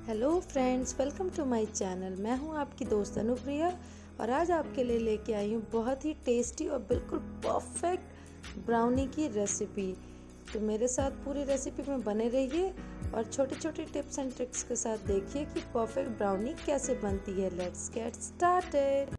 Hello friends, welcome to my channel. मैं हूं आपकी दोस्त अनुप्रिया और आज आपके लिए लेके आई हूं बहुत ही टेस्टी और बिल्कुल परफेक्ट ब्राउनी की रेसिपी। तो मेरे साथ पूरी रेसिपी में बने रहिए और छोटी छोटी टिप्स एंड ट्रिक्स के साथ देखिए कि परफेक्ट ब्राउनी कैसे बनती है। Let's get started.